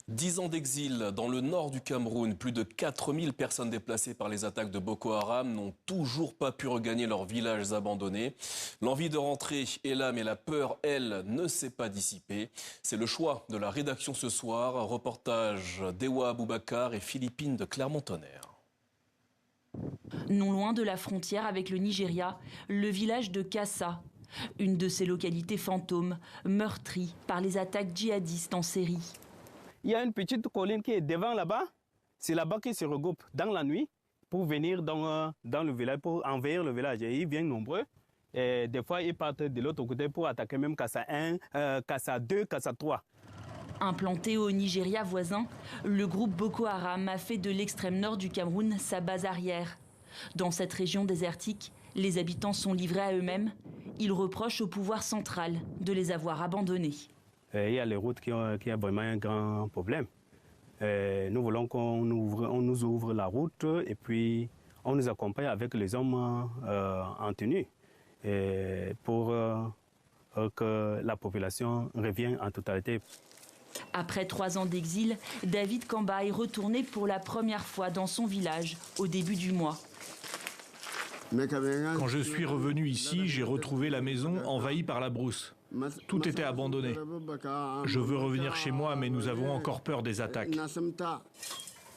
10 ans d'exil dans le nord du Cameroun. Plus de 4000 personnes déplacées par les attaques de Boko Haram n'ont toujours pas pu regagner leurs villages abandonnés. L'envie de rentrer est là, mais la peur, elle, ne s'est pas dissipée. C'est le choix de la rédaction ce soir. Un reportage d'Ewa Aboubakar et Philippine de Clermont-Tonnerre. Non loin de la frontière avec le Nigeria, le village de Kassa. Une de ces localités fantômes, meurtries par les attaques djihadistes en série. Il y a une petite colline qui est devant là-bas. C'est là-bas qu'ils se regroupent dans la nuit pour venir dans le village, pour envahir le village. Et ils viennent nombreux. Et des fois, ils partent de l'autre côté pour attaquer même Kassa 1, Kassa 2, Kassa 3. Implanté au Nigeria voisin, le groupe Boko Haram a fait de l'extrême nord du Cameroun sa base arrière. Dans cette région désertique, les habitants sont livrés à eux-mêmes. Ils reprochent au pouvoir central de les avoir abandonnés. Il y a les routes qui ont vraiment un grand problème. Nous voulons qu'on nous ouvre la route et puis on nous accompagne avec les hommes en tenue pour que la population revienne en totalité. Après 3 ans d'exil, David Kamba est retourné pour la première fois dans son village au début du mois. Quand je suis revenu ici, j'ai retrouvé la maison envahie par la brousse. Tout était abandonné. Je veux revenir chez moi, mais nous avons encore peur des attaques.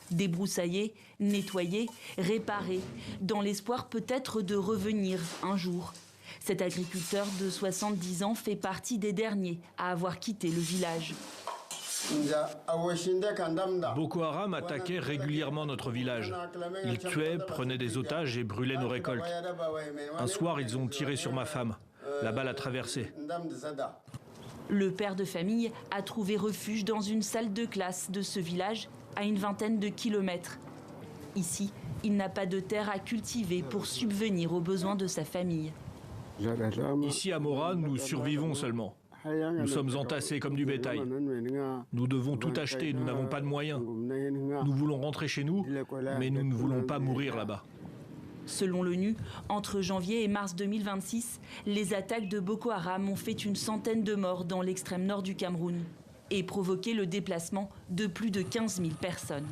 Débroussailler, nettoyer, réparer, dans l'espoir peut-être de revenir un jour. Cet agriculteur de 70 ans fait partie des derniers à avoir quitté le village. Boko Haram attaquait régulièrement notre village. Ils tuaient, prenaient des otages et brûlaient nos récoltes. Un soir, ils ont tiré sur ma femme. La balle a traversé. Le père de famille a trouvé refuge dans une salle de classe de ce village à une vingtaine de kilomètres. Ici, il n'a pas de terre à cultiver pour subvenir aux besoins de sa famille. Ici à Mora, nous survivons seulement. Nous sommes entassés comme du bétail. Nous devons tout acheter, nous n'avons pas de moyens. Nous voulons rentrer chez nous, mais nous ne voulons pas mourir là-bas. Selon l'ONU, entre janvier et mars 2026, les attaques de Boko Haram ont fait une centaine de morts dans l'extrême nord du Cameroun et provoqué le déplacement de plus de 15 000 personnes.